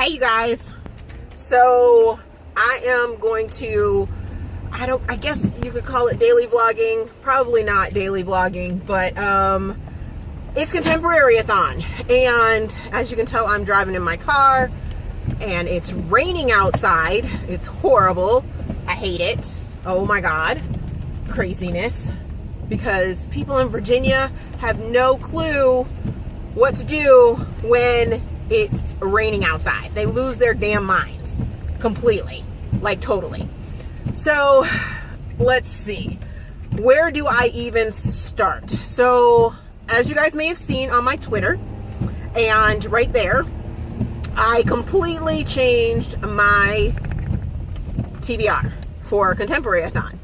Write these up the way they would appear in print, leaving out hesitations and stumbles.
Hey you guys, so I am going to, I guess you could call it daily vlogging, probably not daily vlogging, but it's Contemporaryathon, and as you can tell, I'm driving in my car, and it's raining outside. It's horrible. I hate it. Oh my god, craziness, because people in Virginia have no clue what to do when it's raining outside. They lose their damn minds completely, like totally. So let's see, where do I even start? So as you guys may have seen on my Twitter, and right there, I completely changed my TBR for Contemporaryathon,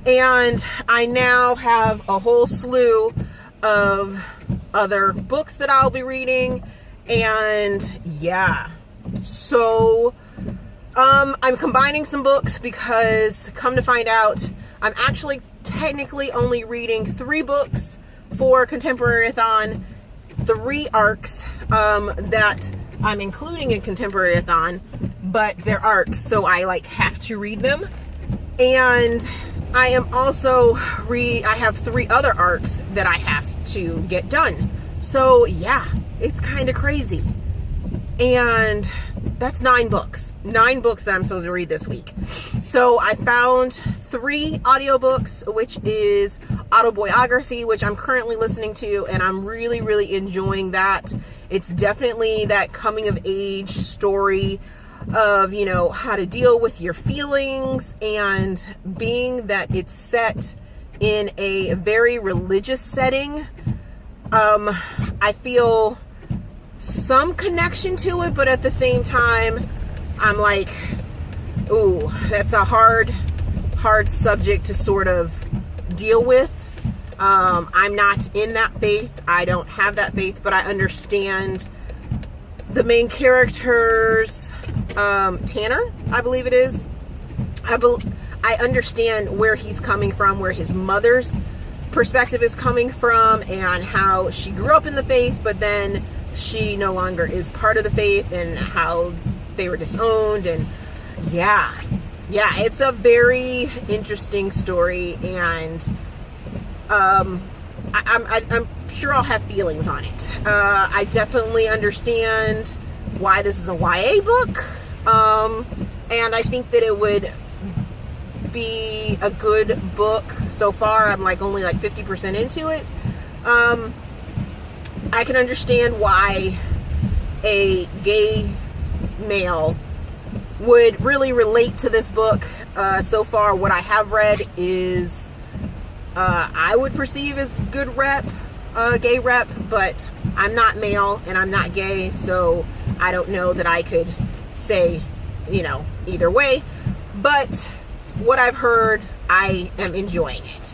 and I now have a whole slew of other books that I'll be reading. And yeah, so I'm combining some books because, come to find out, I'm actually technically only reading 3 books for Contemporaryathon, 3 arcs that I'm including in Contemporaryathon, but they're arcs, so I have to read them. And I am also I have 3 other arcs that I have to get done. So yeah, it's kind of crazy. And that's 9 books. 9 books that I'm supposed to read this week. So I found 3 audiobooks, which is Autobiography, which I'm currently listening to, and I'm really, really enjoying that. It's definitely that coming of age story of, you know, how to deal with your feelings, and being that it's set in a very religious setting, I feel some connection to it, but at the same time, I'm like, ooh, that's a hard subject to sort of deal with. I'm not in that faith. I don't have that faith, but I understand the main character's, Tanner, I believe it is. I understand where he's coming from, where his mother's perspective is coming from, and how she grew up in the faith, but then she no longer is part of the faith, and how they were disowned. And yeah, it's a very interesting story, and I'm sure I'll have feelings on it. I definitely understand why this is a YA book, and I think that it would be a good book so far. I'm only 50% into it. I can understand why a gay male would really relate to this book. So far, what I have read is I would perceive as good rep, gay rep, but I'm not male and I'm not gay, so I don't know that I could say, either way. But what I've heard, I am enjoying it.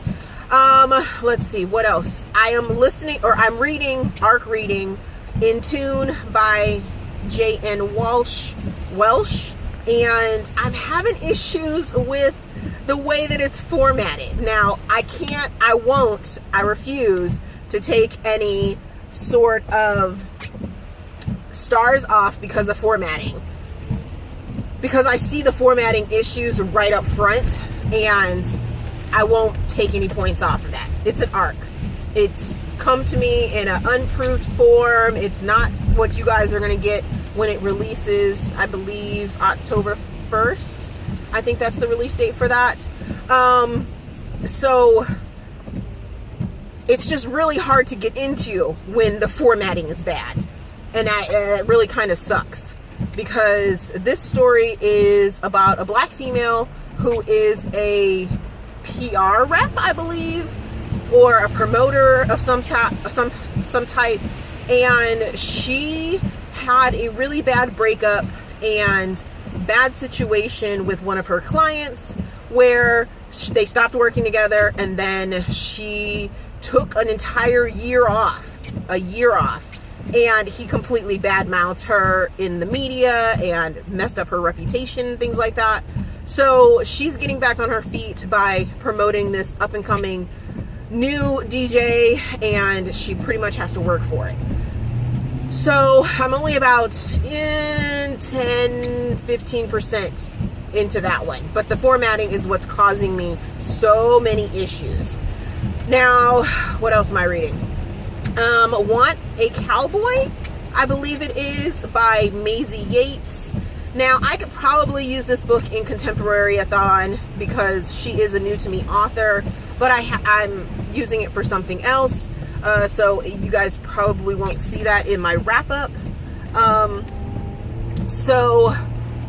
Let's see, what else? I'm reading Arc Reading In Tune by J.N. Welsh, and I'm having issues with the way that it's formatted. Now, I refuse to take any sort of stars off because of formatting, because I see the formatting issues right up front, and I won't take any points off of that. It's an arc. It's come to me in an unproved form. It's not what you guys are going to get when it releases, I believe, October 1st. I think that's the release date for that. So it's just really hard to get into when the formatting is bad. And it really kind of sucks, because this story is about a black female who is a PR rep, I believe, or a promoter of some type, and she had a really bad breakup and bad situation with one of her clients, where they stopped working together, and then she took an entire year off, and he completely badmouthed her in the media and messed up her reputation, things like that. So she's getting back on her feet by promoting this up-and-coming new DJ, and she pretty much has to work for it. So I'm only about 10, 15% into that one. But the formatting is what's causing me so many issues. Now, what else am I reading? Want a Cowboy, I believe it is, by Maisie Yates. Now, I could probably use this book in Contemporaryathon because she is a new to me author, but I'm using it for something else. So you guys probably won't see that in my wrap-up. So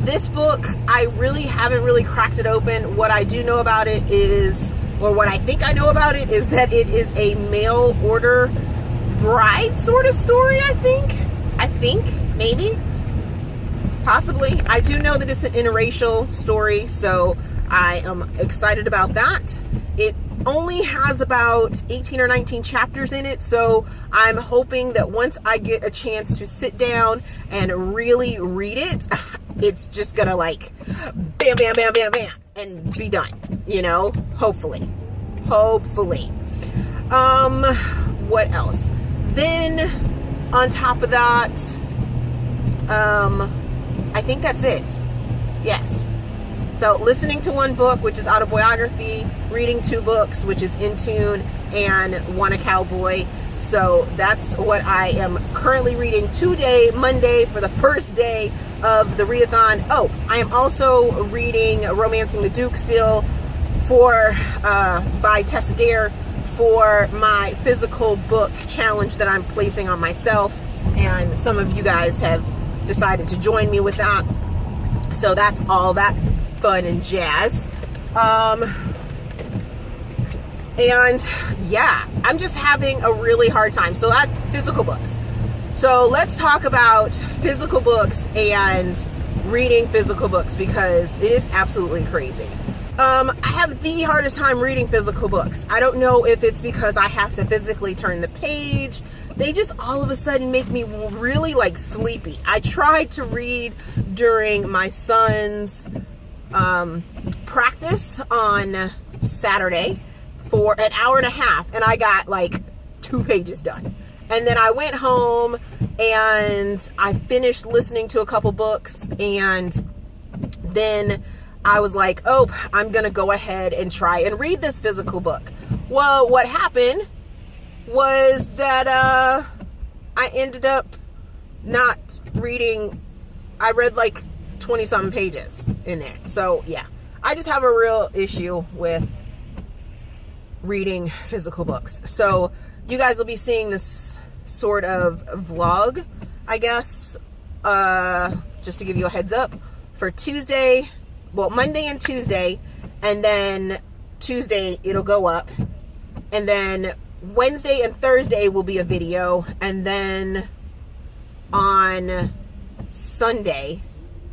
this book, I really haven't really cracked it open. What I do know about it is, or what I think I know about it, is that it is a mail order bride sort of story, I think, maybe. Possibly. I do know that it's an interracial story, so I am excited about that. It only has about 18 or 19 chapters in it, so I'm hoping that once I get a chance to sit down and really read it, it's just gonna like bam, bam, bam, bam, bam, and be done, you know, hopefully. What else? Then on top of that, I think that's it. Yes. So listening to one book, which is autobiography, reading 2 books, which is In Tune and Want a Cowboy. So that's what I am currently reading today, Monday, for the first day of the readathon. Oh, I am also reading Romancing the Duke still by Tessa Dare for my physical book challenge that I'm placing on myself. And some of you guys have decided to join me with that. So that's all that fun and jazz. And yeah, I'm just having a really hard time. So that physical books. So let's talk about physical books and reading physical books, because it is absolutely crazy. I have the hardest time reading physical books. I don't know if it's because I have to physically turn the page. They just all of a sudden make me really like sleepy. I tried to read during my son's practice on Saturday for an hour and a half, and I got like 2 pages done. And then I went home and I finished listening to a couple books, and then I was like, oh, I'm going to go ahead and try and read this physical book. Well, what happened was that I ended up not reading. I read like 20-something pages in there. So, yeah, I just have a real issue with reading physical books. So, you guys will be seeing this sort of vlog, I guess, just to give you a heads up, for Tuesday. Well, Monday and Tuesday, and then Tuesday it'll go up, and then Wednesday and Thursday will be a video, and then on Sunday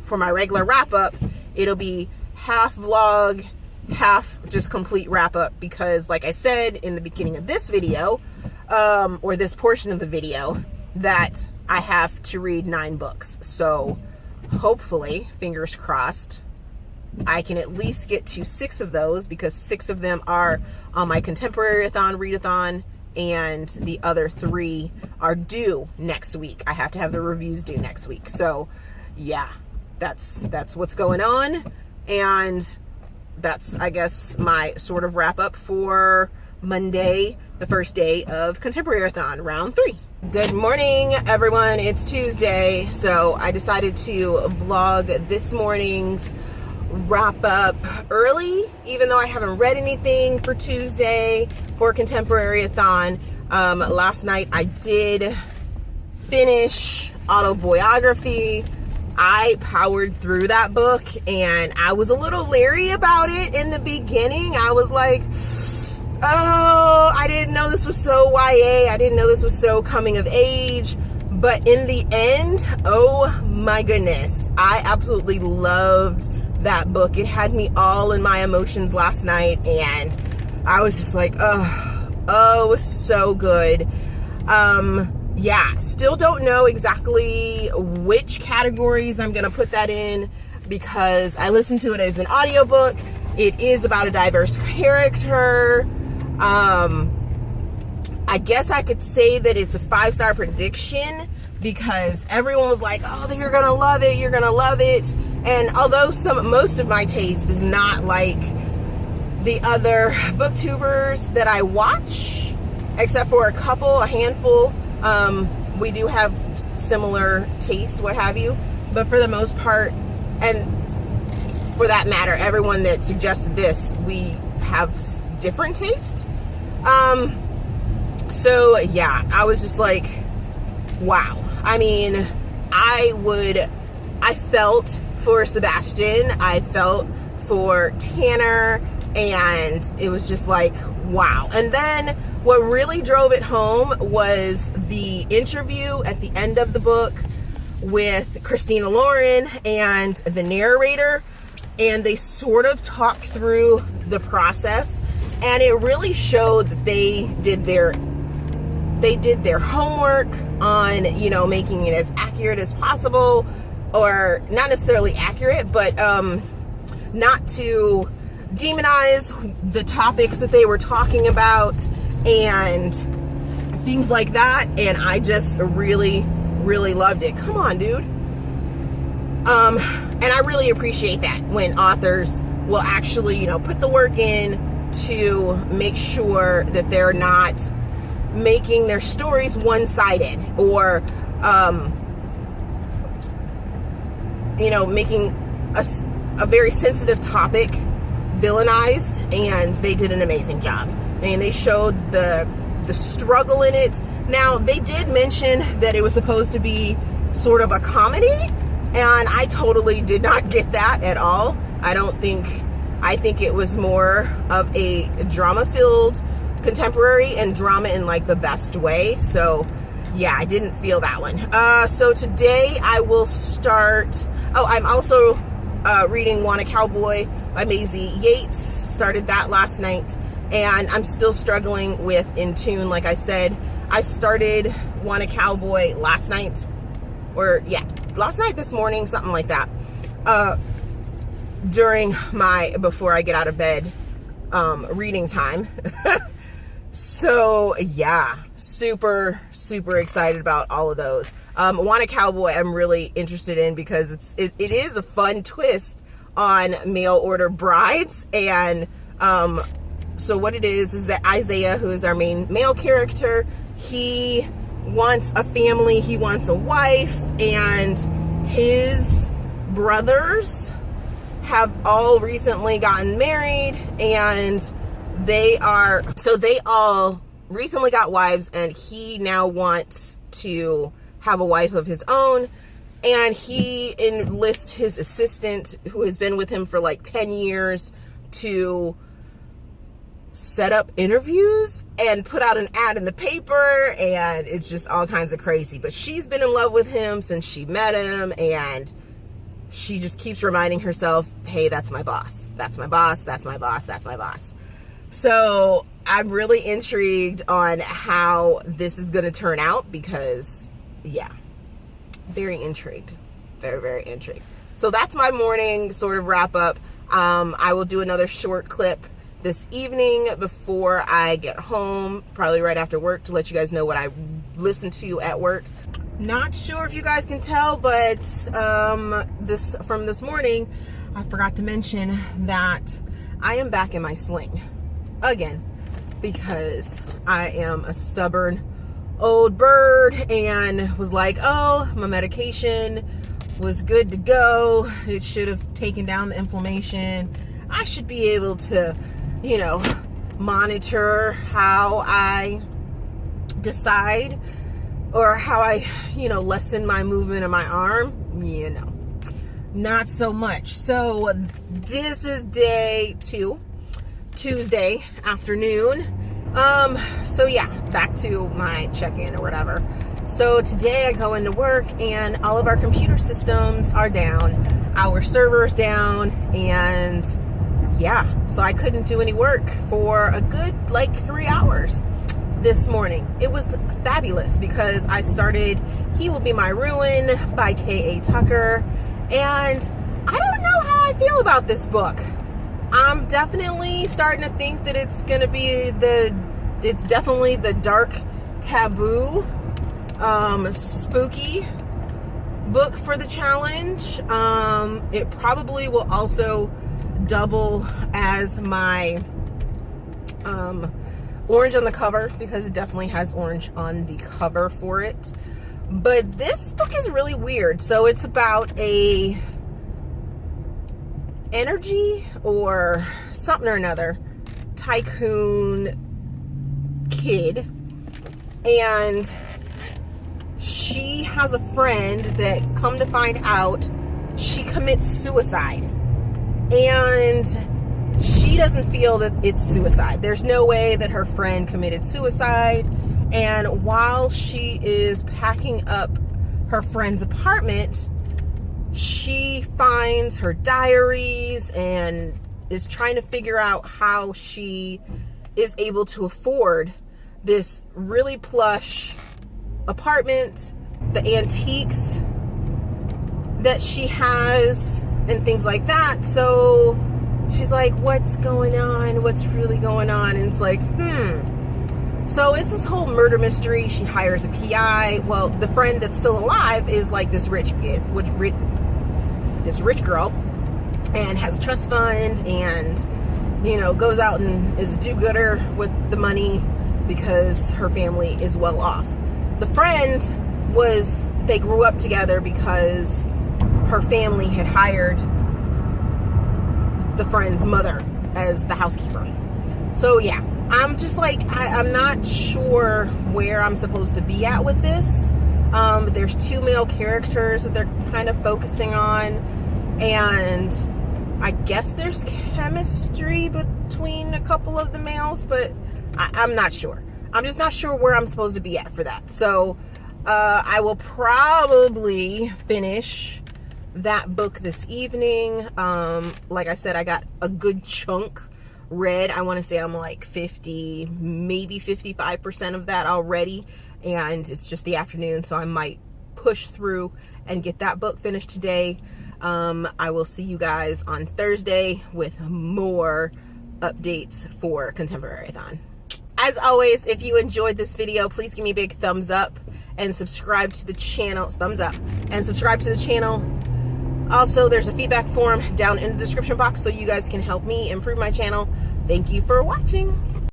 for my regular wrap-up, it'll be half vlog, half just complete wrap-up, because like I said in the beginning of this video, or this portion of the video, that I have to read 9 books. So hopefully, fingers crossed, I can at least get to 6 of those, because 6 of them are on my Contemporaryathon readathon, and the other 3 are due next week. I have to have the reviews due next week. So yeah, that's what's going on, and that's, I guess, my sort of wrap up for Monday, the first day of Contemporaryathon round 3. Good morning, everyone. It's Tuesday, so I decided to vlog this morning's wrap up early, even though I haven't read anything for Tuesday for Contemporaryathon. Last night I did finish autobiography. I powered through that book, and I was a little leery about it in the beginning. I was like, oh, I didn't know this was so YA. I didn't know this was so coming of age. But in the end, oh my goodness, I absolutely loved that book. It had me all in my emotions last night, and I was just like, oh, it was so good. Yeah, still don't know exactly which categories I'm gonna put that in, because I listened to it as an audiobook. It is about a diverse character. I guess I could say that it's a 5-star prediction, because everyone was like, oh, you're gonna love it, you're gonna love it. And although most of my taste is not like the other booktubers that I watch, except for a handful, we do have similar tastes, what have you. But for the most part, and for that matter, everyone that suggested this, we have different taste. So yeah, I was just like, wow. I mean, I felt for Sebastian, I felt for Tanner, and it was just like, wow. And then what really drove it home was the interview at the end of the book with Christina Lauren and the narrator, and they sort of talked through the process, and it really showed that they did their homework on, you know, making it as accurate as possible, or not necessarily accurate, but not to demonize the topics that they were talking about and things like that. And I just really loved it. Come on, dude. And I really appreciate that when authors will actually, you know, put the work in to make sure that they're not making their stories one-sided, or you know, making a very sensitive topic villainized. And they did an amazing job, and they showed the struggle in it. Now, they did mention that it was supposed to be sort of a comedy, and I totally did not get that at all. I think it was more of a drama-filled contemporary, and drama in like the best way. So yeah, I didn't feel that one. So today I will start, I'm also reading Wanna Cowboy by Maisie Yates. Started that last night, and I'm still struggling with In Tune. Like I said, I started Wanna Cowboy last night, this morning, something like that, during before I get out of bed, reading time. So yeah, super excited about all of those. Wanna Cowboy I'm really interested in because it is a fun twist on mail order brides. And so what it is that Isaiah, who is our main male character, he wants a family, he wants a wife, and his brothers have all recently gotten married, and they all recently got wives, and he now wants to have a wife of his own. And he enlists his assistant, who has been with him for like 10 years, to set up interviews and put out an ad in the paper, and it's just all kinds of crazy. But she's been in love with him since she met him, and she just keeps reminding herself, hey, that's my boss. That's my boss. That's my boss. That's my boss. So I'm really intrigued on how this is going to turn out because, yeah, very intrigued. Very intrigued. So that's my morning sort of wrap up. I will do another short clip this evening before I get home, probably right after work, to let you guys know what I listen to at work. Not sure if you guys can tell, but from this morning, I forgot to mention that I am back in my sling again, because I am a stubborn old bird and was like, oh, my medication was good to go. It should have taken down the inflammation. I should be able to, you know, monitor how I decide, or how I, you know, lessen my movement of my arm. You know, not so much. So this is day 2, Tuesday afternoon. So yeah, back to my check-in or whatever. So today I go into work and all of our computer systems are down, our server's down, and yeah, so I couldn't do any work for a good 3 hours this morning. It was fabulous because I started He Will Be My Ruin by K.A. Tucker, and I don't know how I feel about this book. I'm definitely starting to think that it's gonna be it's definitely the dark taboo spooky book for the challenge. It probably will also double as my orange on the cover, because it definitely has orange on the cover for it. But this book is really weird. So it's about a energy or something or another tycoon kid, and she has a friend that, come to find out, she commits suicide, and she doesn't feel that it's suicide. There's no way that her friend committed suicide. And while she is packing up her friend's apartment, she finds her diaries and is trying to figure out how she is able to afford this really plush apartment, the antiques that she has, and things like that. So she's like, what's going on? What's really going on? And it's like, So it's this whole murder mystery. She hires a PI. Well, the friend that's still alive is like this rich kid, this rich girl, and has a trust fund, and, you know, goes out and is a do-gooder with the money because her family is well off. The friend they grew up together because her family had hired the friend's mother as the housekeeper. So yeah, I'm just like, I'm not sure where I'm supposed to be at with this. There's two male characters that they're kind of focusing on, and I guess there's chemistry between a couple of the males, but I'm not sure. I'm just not sure where I'm supposed to be at for that. So I will probably finish that book this evening. Like I said, I got a good chunk read. I want to say I'm like 50, maybe 55% of that already, and it's just the afternoon, so I might push through and get that book finished today. I will see you guys on Thursday with more updates for Contemporaryathon. As always, if you enjoyed this video, please give me a big thumbs up and subscribe to the channel. Thumbs up and subscribe to the channel. Also, there's a feedback form down in the description box so you guys can help me improve my channel. Thank you for watching.